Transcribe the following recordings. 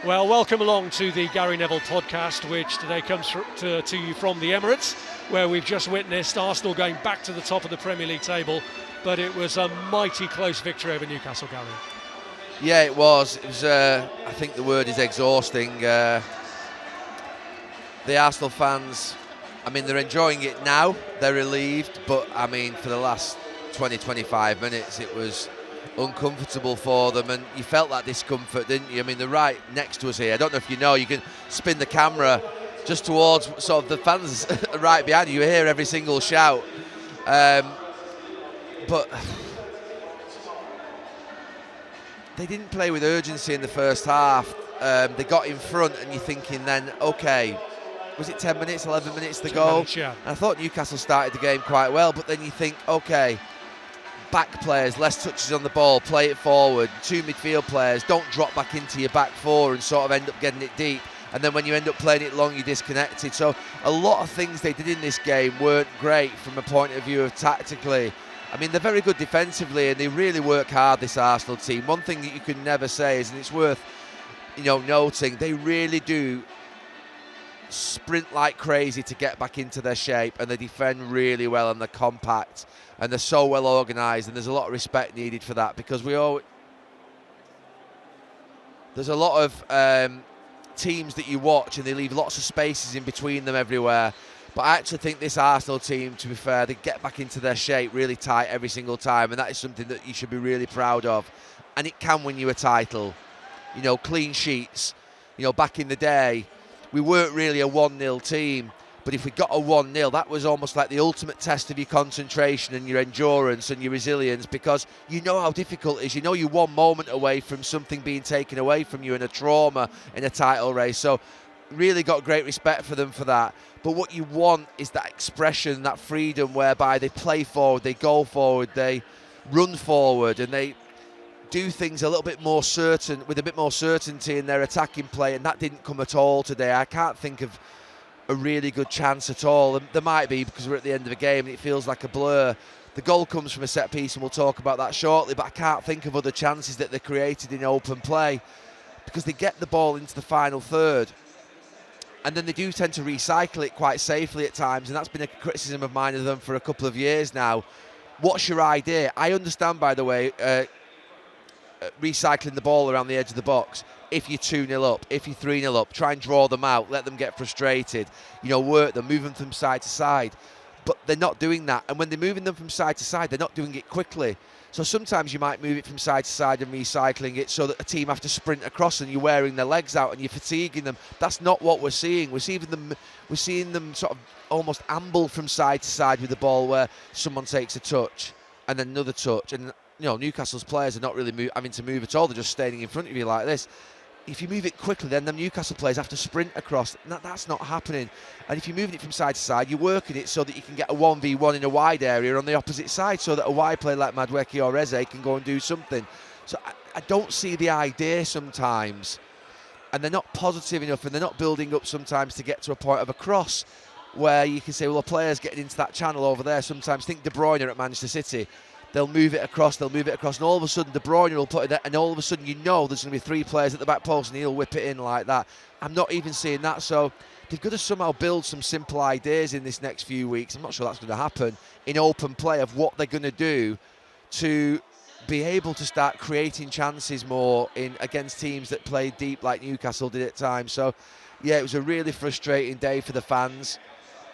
Well, welcome along to the Gary Neville Podcast, which today comes to you from the Emirates, where we've just witnessed Arsenal going back to the top of the Premier League table, but it was a mighty close victory over Newcastle, Gary. Yeah, it was. It was. I think the word is exhausting. The Arsenal fans, I mean, they're enjoying it now. They're relieved, but I mean, for the last 20-25 minutes, it was uncomfortable for them, and you felt that discomfort, didn't you? I mean, they're right next to us here. I don't know if you know, you can spin the camera just towards sort of the fans right behind you. You hear every single shout, but they didn't play with urgency in the first half. They got in front, and you're thinking then, okay, was it 10 minutes, 11 minutes to go? Minutes, yeah. And I thought Newcastle started the game quite well, but then you think, okay, back players, less touches on the ball, play it forward. Two midfield players, don't drop back into your back four and sort of end up getting it deep. And then when you end up playing it long, you're disconnected. So a lot of things they did in this game weren't great from a point of view of tactically. I mean, they're very good defensively, and they really work hard, this Arsenal team. One thing that you can never say is, and it's worth, noting, they really do sprint like crazy to get back into their shape, and they defend really well, and they're compact, and they're so well organised, and there's a lot of respect needed for that, because there's a lot of teams that you watch and they leave lots of spaces in between them everywhere. But I actually think this Arsenal team, to be fair, they get back into their shape really tight every single time, and that is something that you should be really proud of. And it can win you a title. Clean sheets. Back in the day, we weren't really a 1-0 team, but if we got a 1-0, that was almost like the ultimate test of your concentration and your endurance and your resilience, because you know how difficult it is. You're one moment away from something being taken away from you, and a trauma in a title race. So really got great respect for them for that. But what you want is that expression, that freedom, whereby they play forward, they go forward, they run forward, and they do things a little bit more certain, with a bit more certainty in their attacking play, and that didn't come at all today. I can't think of a really good chance at all. And there might be, because we're at the end of a game and it feels like a blur. The goal comes from a set piece, and we'll talk about that shortly, but I can't think of other chances that they created in open play, because they get the ball into the final third, and then they do tend to recycle it quite safely at times, and that's been a criticism of mine of them for a couple of years now. What's your idea? I understand, by the way, recycling the ball around the edge of the box. If you're 2-0 up, if you're 3-0 up, try and draw them out, let them get frustrated, work them, move them from side to side. But they're not doing that. And when they're moving them from side to side, they're not doing it quickly. So sometimes you might move it from side to side and recycling it so that a team have to sprint across, and you're wearing their legs out and you're fatiguing them. That's not what we're seeing. We're seeing them sort of almost amble from side to side with the ball, where someone takes a touch and then another touch. And Newcastle's players are not really having to move at all. They're just standing in front of you like this. If you move it quickly, then the Newcastle players have to sprint across. That's not happening. And if you're moving it from side to side, you're working it so that you can get a 1v1 in a wide area on the opposite side, so that a wide player like Madueke or Eze can go and do something. So I don't see the idea sometimes. And they're not positive enough, and they're not building up sometimes to get to a point of a cross where you can say, well, a player's getting into that channel over there. Sometimes think De Bruyne at Manchester City. They'll move it across, and all of a sudden De Bruyne will put it there, and all of a sudden there's going to be 3 players at the back post, and he'll whip it in like that. I'm not even seeing that, so they've got to somehow build some simple ideas in this next few weeks. I'm not sure that's going to happen in open play, of what they're going to do to be able to start creating chances more against teams that play deep like Newcastle did at times. So, yeah, it was a really frustrating day for the fans.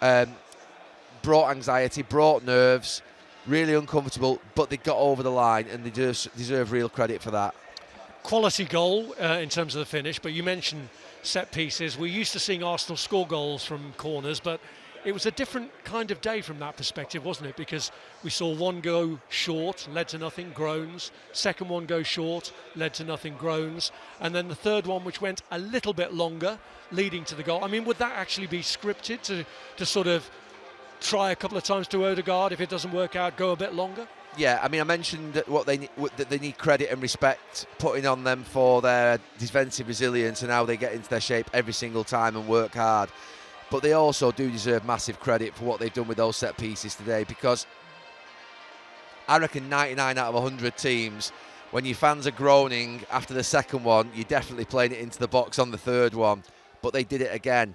Brought anxiety, brought nerves. Really uncomfortable, but they got over the line, and they deserve real credit for that. Quality goal in terms of the finish, but you mentioned set pieces. We're used to seeing Arsenal score goals from corners, but it was a different kind of day from that perspective, wasn't it? Because we saw one go short, led to nothing, groans. Second one go short, led to nothing, groans. And then the third one, which went a little bit longer, leading to the goal. I mean, would that actually be scripted to sort of try a couple of times to Odegaard? If it doesn't work out, go a bit longer? Yeah, I mean, I mentioned that they need credit and respect putting on them for their defensive resilience and how they get into their shape every single time and work hard. But they also do deserve massive credit for what they've done with those set pieces today, because I reckon 99 out of 100 teams when your fans are groaning after the second one, you're definitely playing it into the box on the third one. But they did it again.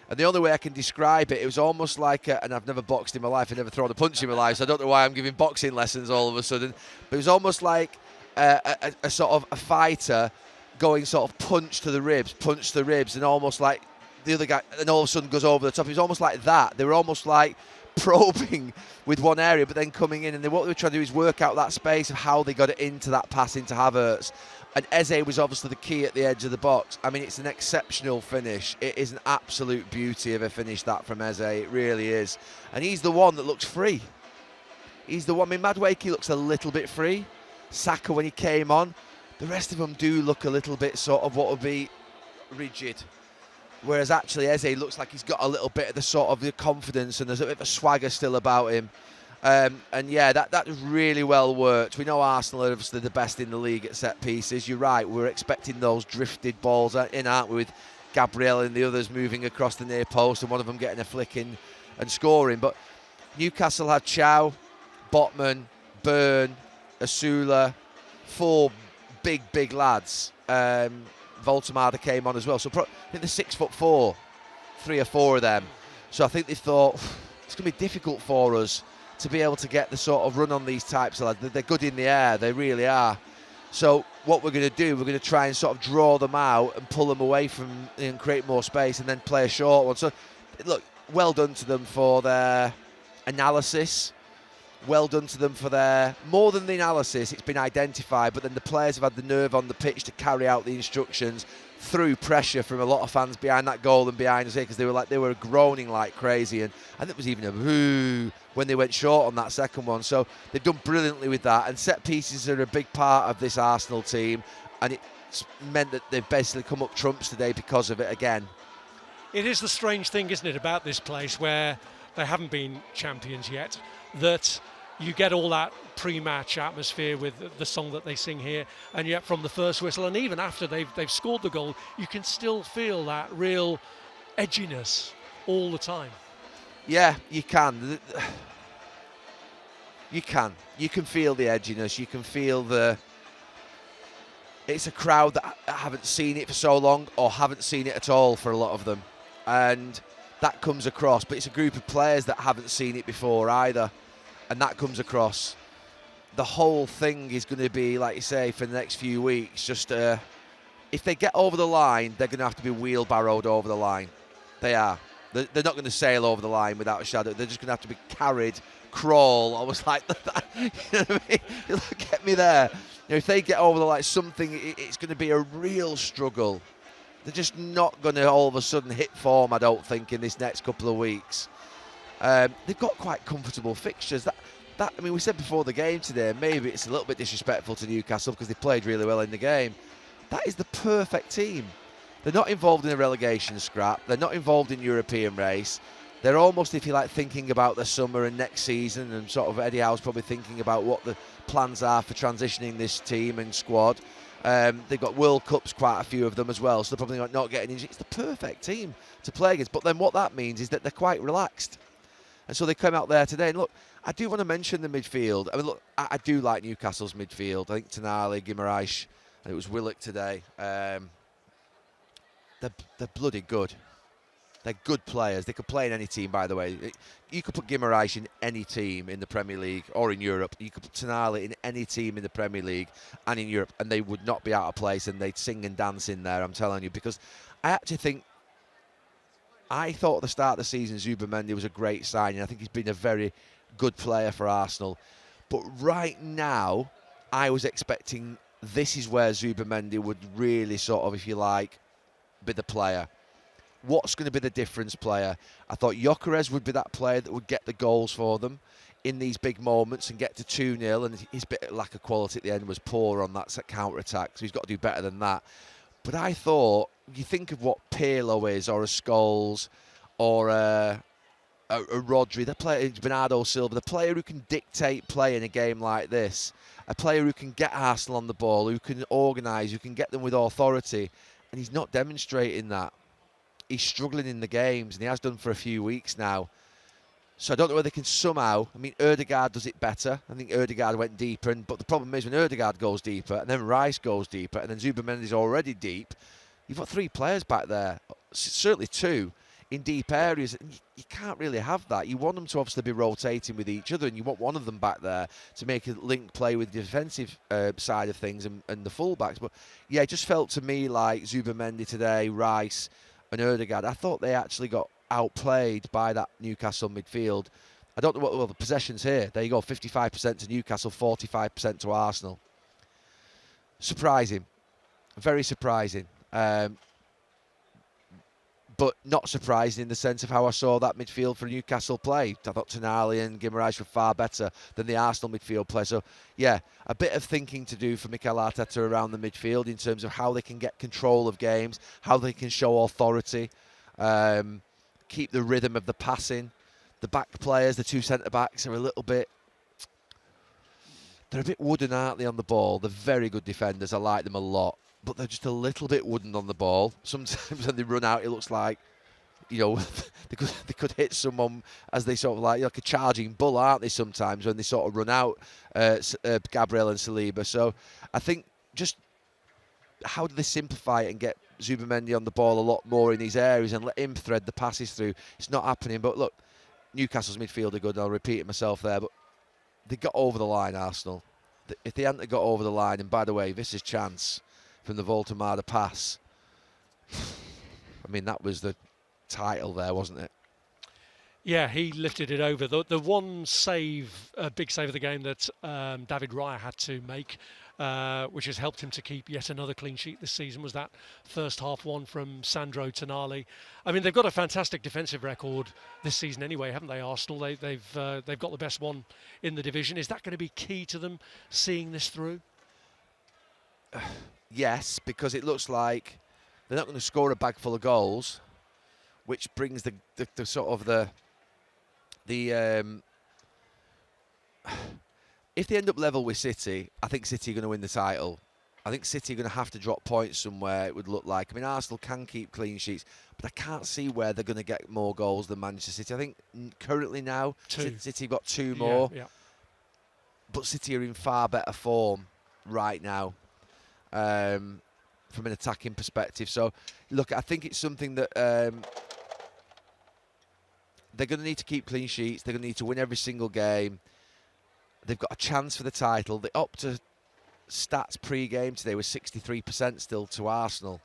And the only way I can describe it, it was almost like, and I've never boxed in my life, I've never thrown a punch in my life, so I don't know why I'm giving boxing lessons all of a sudden, but it was almost like a sort of a fighter going sort of punch to the ribs, and almost like the other guy, and all of a sudden goes over the top. It was almost like that. They were almost like probing with one area, but then coming in, and what they were trying to do is work out that space of how they got it into that pass into Havertz. And Eze was obviously the key at the edge of the box. I mean, it's an exceptional finish. It is an absolute beauty of a finish, that, from Eze. It really is. And he's the one that looks free. He's the one. I mean, Madueke looks a little bit free. Saka, when he came on, the rest of them do look a little bit sort of what would be rigid. Whereas actually Eze looks like he's got a little bit of the sort of the confidence, and there's a bit of a swagger still about him. And yeah, that really well worked. We know Arsenal are obviously the best in the league at set pieces. You're right, we're expecting those drifted balls in, aren't we, with Gabriel and the others moving across the near post and one of them getting a flick in and scoring. But Newcastle had Chow, Botman, Byrne, Asula, 4 big lads. Voltemada came on as well. So I think they're 6'4", 3 or 4 of them. So I think they thought it's going to be difficult for us to be able to get the sort of run on these types of lads. They're good in the air, they really are. So what we're going to do, we're going to try and sort of draw them out and pull them away from and create more space, and then play a short one. So look, well done to them for their analysis. Well done to them for their, more than the analysis, it's been identified, but then the players have had the nerve on the pitch to carry out the instructions through pressure from a lot of fans behind that goal and behind us here, because they were groaning like crazy, and there was even a boo when they went short on that second one. So they've done brilliantly with that, and set pieces are a big part of this Arsenal team, and it's meant that they've basically come up trumps today because of it again. It is the strange thing, isn't it, about this place where they haven't been champions yet, that you get all that pre-match atmosphere with the song that they sing here, and yet from the first whistle and even after they've scored the goal, you can still feel that real edginess all the time. Yeah, you can. You can feel the edginess. You can feel it's a crowd that haven't seen it for so long, or haven't seen it at all for a lot of them, and that comes across. But it's a group of players that haven't seen it before either, and that comes across. The whole thing is going to be, like you say, for the next few weeks, just if they get over the line, they're going to have to be wheelbarrowed over the line. They are. They're not going to sail over the line without a shadow. They're just going to have to be carried, crawl, almost like that. You know what I mean? Get me there. If they get over the line, it's going to be a real struggle. They're just not going to all of a sudden hit form, I don't think, in this next couple of weeks. They've got quite comfortable fixtures. I mean, we said before the game today, maybe it's a little bit disrespectful to Newcastle because they played really well in the game. That is the perfect team. They're not involved in a relegation scrap. They're not involved in European race. They're almost, if you like, thinking about the summer and next season, and sort of Eddie Howe's probably thinking about what the plans are for transitioning this team and squad. They've got World Cups, quite a few of them as well, so they're probably not getting injured. It's the perfect team to play against. But then what that means is that they're quite relaxed. And so they come out there today. And look, I do want to mention the midfield. I mean, look, I do like Newcastle's midfield. I think Tonali, Guimaraes, and it was Willock today. They're bloody good. They're good players. They could play in any team, by the way. You could put Guimaraes in any team in the Premier League or in Europe. You could put Tonali in any team in the Premier League and in Europe, and they would not be out of place, and they'd sing and dance in there, I'm telling you. Because I actually think, I thought at the start of the season Zubimendi was a great signing. I think he's been a very good player for Arsenal. But right now, I was expecting this is where Zubimendi would really sort of, if you like, be the player. What's going to be the difference player? I thought Gyökeres would be that player that would get the goals for them in these big moments and get to 2-0, and his bit of lack of quality at the end was poor on that counter-attack, so he's got to do better than that. But I thought, you think of what Pirlo is, or a Scholes, or a Rodri, the player, Bernardo Silva, the player who can dictate play in a game like this, a player who can get Arsenal on the ball, who can organise, who can get them with authority, and he's not demonstrating that. He's struggling in the games, and he has done for a few weeks now. So I don't know whether they can somehow. I mean, Ødegaard does it better. I think Ødegaard went deeper, but the problem is when Ødegaard goes deeper, and then Rice goes deeper, and then Zubamendi's already deep. You've got 3 players back there, certainly 2, in deep areas. And you can't really have that. You want them to obviously be rotating with each other, and you want one of them back there to make a link play with the defensive side of things and the fullbacks. But yeah, it just felt to me like Zubamendi today, Rice, and Ødegaard. I thought they actually got outplayed by that Newcastle midfield. I don't know what the possessions here. There you go, 55% to Newcastle, 45% to Arsenal. Surprising, very surprising, but not surprising in the sense of how I saw that midfield for Newcastle play. I thought Tonali and Guimaraes were far better than the Arsenal midfield play. So yeah, a bit of thinking to do for Mikel Arteta around the midfield in terms of how they can get control of games, how they can show authority. Keep the rhythm of the passing. The back players, the 2 centre-backs, are a little bit... They're a bit wooden, aren't they, on the ball? They're very good defenders. I like them a lot. But they're just a little bit wooden on the ball. Sometimes when they run out, it looks like, they could hit someone as they sort of like a charging bull, aren't they, sometimes, when they sort of run out, Gabriel and Saliba. So I think just how do they simplify it and get Zubamendi on the ball a lot more in these areas and let him thread the passes through? It's not happening. But look, Newcastle's midfield are good, and I'll repeat it myself there, but they got over the line, Arsenal. If they hadn't got over the line, and by the way, this is chance from the Voltemada pass. I mean, that was the title there, wasn't it? Yeah, he lifted it over. The one save, big save of the game that David Raya had to make, which has helped him to keep yet another clean sheet this season, was that first half one from Sandro Tonali. I mean, they've got a fantastic defensive record this season anyway, haven't they, Arsenal? They've got the best one in the division. Is that going to be key to them seeing this through? Yes, because it looks like they're not going to score a bag full of goals, which brings the sort of the if they end up level with City, I think City are going to win the title. I think City are going to have to drop points somewhere, it would look like. I mean, Arsenal can keep clean sheets, but I can't see where they're going to get more goals than Manchester City. I think currently now, City have got 2 more. Yeah. But City are in far better form right now from an attacking perspective. So, look, I think it's something that they're going to need to keep clean sheets. They're going to need to win every single game. They've got a chance for the title. The Opta stats pre-game today was 63% still to Arsenal.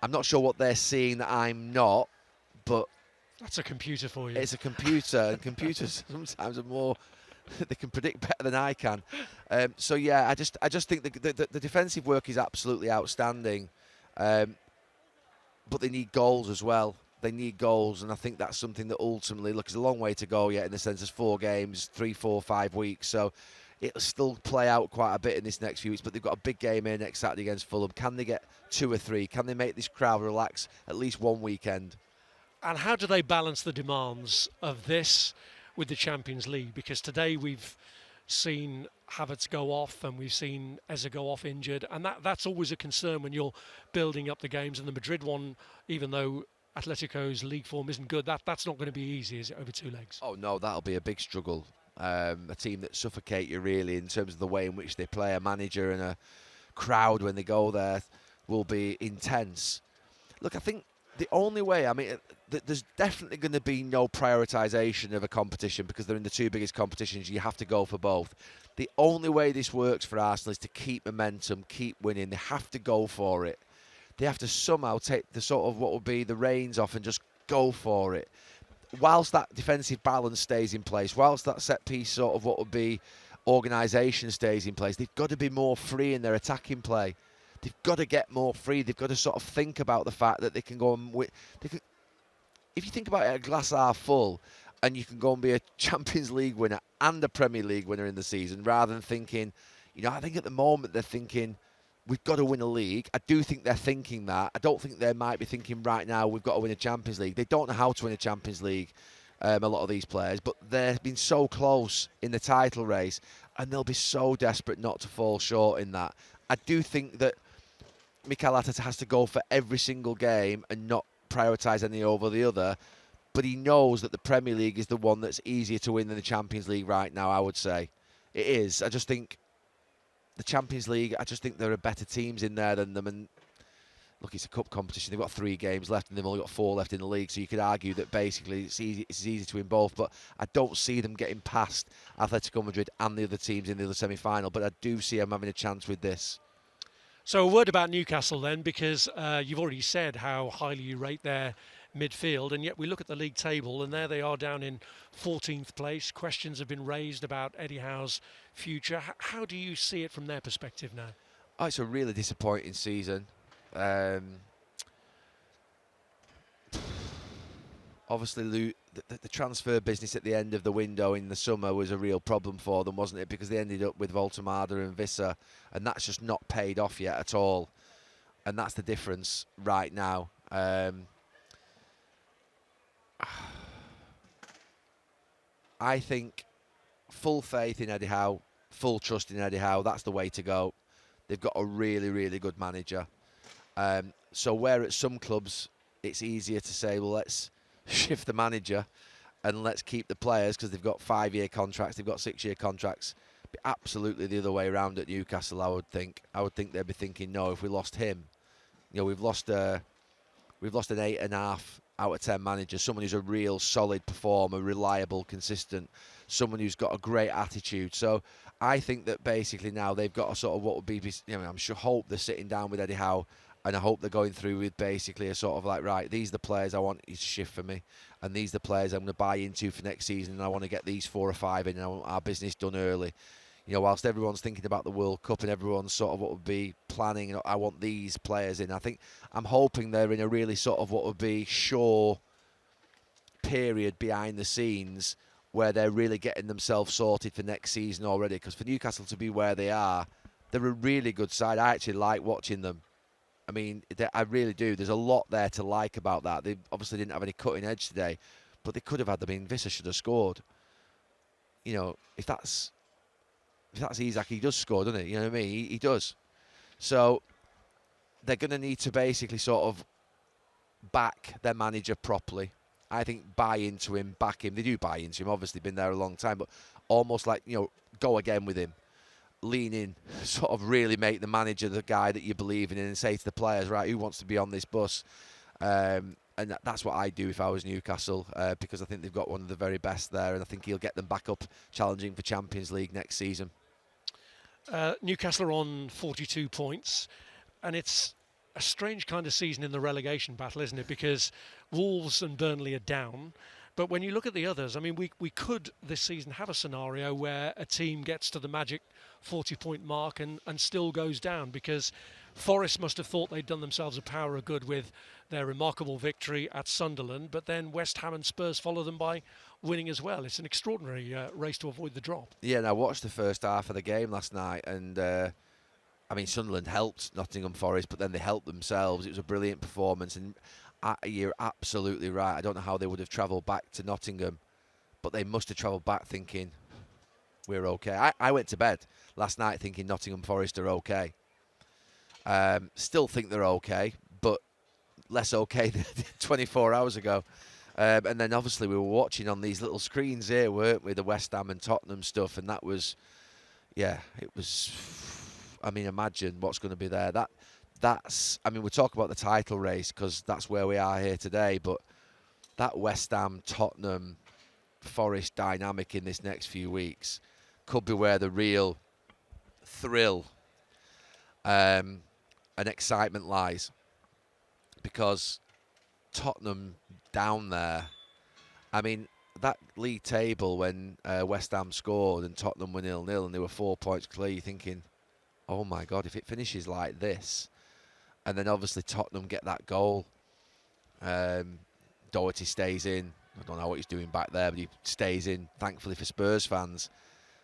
I'm not sure what they're seeing that I'm not, but... That's a computer for you. It's a computer, and computers sometimes are more... they can predict better than I can. So, yeah, I just think the defensive work is absolutely outstanding. But they need goals as well. They need goals, and I think that's something that ultimately, look, it's a long way to go yet in the sense of 4 games, 3, 4, 5 weeks. So it'll still play out quite a bit in this next few weeks, but they've got a big game here next Saturday against Fulham. Can they get 2 or 3? Can they make this crowd relax at least one weekend? And how do they balance the demands of this with the Champions League? Because today we've seen Havertz go off and we've seen Eze go off injured, and that's always a concern when you're building up the games. And the Madrid one, even though Atletico's league form isn't good, that's not going to be easy, is it, over 2 legs? Oh no, that'll be a big struggle. A team that suffocate you really in terms of the way in which they play. A manager and a crowd when they go there will be intense. Look, I think the only way, I mean, there's definitely going to be no prioritisation of a competition because they're in the 2 biggest competitions. You have to go for both. The only way this works for Arsenal is to keep momentum, keep winning. They have to go for it. They have to somehow take the sort of what would be the reins off and just go for it. Whilst that defensive balance stays in place, whilst that set piece sort of what would be organisation stays in place, they've got to be more free in their attacking play. They've got to get more free. They've got to sort of think about the fact that they can go and win. If you think about it, a glass half full, and you can go and be a Champions League winner and a Premier League winner in the season, rather than thinking, I think at the moment they're thinking, we've got to win a league. I do think they're thinking that. I don't think they might be thinking right now, we've got to win a Champions League. They don't know how to win a Champions League, a lot of these players, but they've been so close in the title race, and they'll be so desperate not to fall short in that. I do think that Mikel Arteta has to go for every single game and not prioritise any over the other. but he knows that the Premier League is the one that's easier to win than the Champions League right now, I would say. It is. I just think the Champions League, I just think there are better teams in there than them. And look, it's a cup competition. They've got 3 games left and they've only got 4 left in the league. So you could argue that basically it's easy to win both. But I don't see them getting past Atletico Madrid and the other teams in the other semi-final. But I do see them having a chance with this. So a word about Newcastle then, because you've already said how highly you rate their midfield, and yet we look at the league table and there they are down in 14th place. Questions have been raised about Eddie Howe's future. How do you see it from their perspective now? Oh, it's a really disappointing season. Obviously, the transfer business at the end of the window in the summer was a real problem for them, wasn't it? Because they ended up with Voltemada and Visser, and that's just not paid off yet at all. And that's the difference right now. I think full faith in Eddie Howe, full trust in Eddie Howe. That's the way to go. They've got a really, really good manager. So where at some clubs it's easier to say, well, let's shift the manager and let's keep the players because they've got 5-year contracts, they've got 6-year contracts. Be absolutely the other way around at Newcastle, I would think. I would think they'd be thinking, no, if we lost him, we've lost an 8.5 out of 10 manager, someone who's a real solid performer, reliable, consistent, someone who's got a great attitude. So I think that basically now they've got a sort of what would be, I'm sure, hope they're sitting down with Eddie Howe, and I hope they're going through with basically a sort of like, right, these are the players I want you to shift for me, and these are the players I'm going to buy into for next season, and I want to get these 4 or 5 in, and I want our business done early. Whilst everyone's thinking about the World Cup and everyone's sort of what would be planning, I want these players in. I'm hoping they're in a really sort of what would be sure period behind the scenes where they're really getting themselves sorted for next season already. Because for Newcastle to be where they are, they're a really good side. I actually like watching them. I mean, I really do. There's a lot there to like about that. They obviously didn't have any cutting edge today, but they could have had. I mean, Visser should have scored. If that's Isak, he does score, doesn't he? You know what I mean? He does. So they're going to need to basically sort of back their manager properly. I think buy into him, back him. They do buy into him, obviously, been there a long time, but almost like, go again with him. Lean in, sort of really make the manager the guy that you believe in and say to the players, right, who wants to be on this bus? And that's what I'd do if I was Newcastle, because I think they've got one of the very best there, and I think he'll get them back up challenging for Champions League next season. Newcastle are on 42 points, and it's a strange kind of season in the relegation battle, isn't it? Because Wolves and Burnley are down. But when you look at the others, I mean, we could this season have a scenario where a team gets to the magic 40-point mark and still goes down, because Forest must have thought they'd done themselves a power of good with their remarkable victory at Sunderland, but then West Ham and Spurs follow them by winning as well. It's an extraordinary race to avoid the drop. Yeah, and I watched the first half of the game last night, and Sunderland helped Nottingham Forest, but then they helped themselves. It was a brilliant performance, and you're absolutely right. I don't know how they would have travelled back to Nottingham, but they must have travelled back thinking, we're okay. I went to bed last night thinking Nottingham Forest are okay. Still think they're okay, but less okay than 24 hours ago. And then obviously we were watching on these little screens here, weren't we, the West Ham and Tottenham stuff, and that was, imagine what's going to be there. We'll talk about the title race because that's where we are here today, but that West Ham, Tottenham, Forest dynamic in this next few weeks could be where the real thrill and excitement lies, because Tottenham down there, that league table when West Ham scored and Tottenham were 0-0 and they were 4 points clear, you're thinking, oh my God, if it finishes like this, and then obviously Tottenham get that goal, Doherty stays in. I don't know what he's doing back there, but he stays in, thankfully for Spurs fans,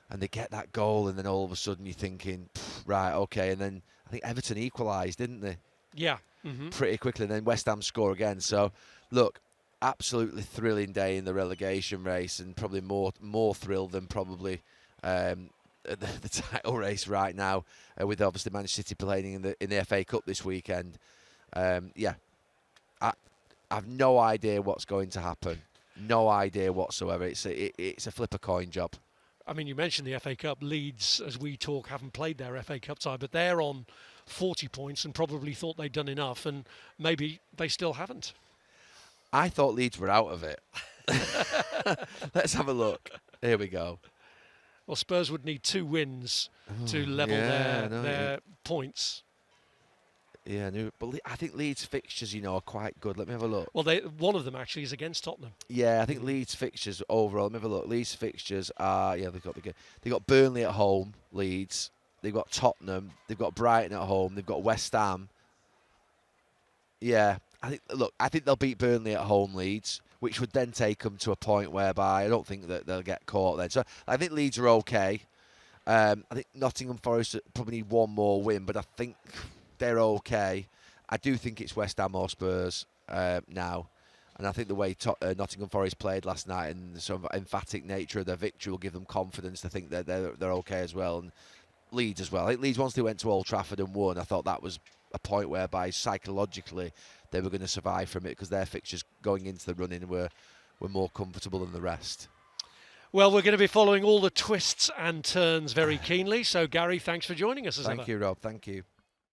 and they get that goal, and then all of a sudden you're thinking, right, okay, and then I think Everton equalised, didn't they? Yeah. Mm-hmm. Pretty quickly, and then West Ham score again. So, look, absolutely thrilling day in the relegation race, and probably more thrill than probably the title race right now, with obviously Manchester City playing in the FA Cup this weekend. I have no idea what's going to happen. No idea whatsoever. It's a flip a coin job. I mean, you mentioned the FA Cup. Leeds, as we talk, haven't played their FA Cup tie, but they're on 40 points and probably thought they'd done enough, and maybe they still haven't. I thought Leeds were out of it. Let's have a look. Here we go. Well, Spurs would need 2 wins to level their points. Yeah, but I think Leeds fixtures, are quite good. Let me have a look. Well, one of them actually is against Tottenham. Yeah, I think Leeds fixtures overall. Let me have a look. Leeds fixtures are they've got Burnley at home. Leeds. They've got Tottenham. They've got Brighton at home. They've got West Ham. Yeah, I think they'll beat Burnley at home, Leeds, which would then take them to a point whereby I don't think that they'll get caught then. So I think Leeds are okay. I think Nottingham Forest probably need one more win, but I think they're okay. I do think it's West Ham or Spurs now. And I think the way Nottingham Forest played last night and the sort of emphatic nature of their victory will give them confidence to think that they're okay as well. And Leeds as well. I think Leeds, once they went to Old Trafford and won, I thought that was a point whereby psychologically they were going to survive from it because their fixtures going into the run-in were more comfortable than the rest. Well, we're going to be following all the twists and turns very keenly. So, Gary, thanks for joining us as ever. Thank you, Rob. Thank you.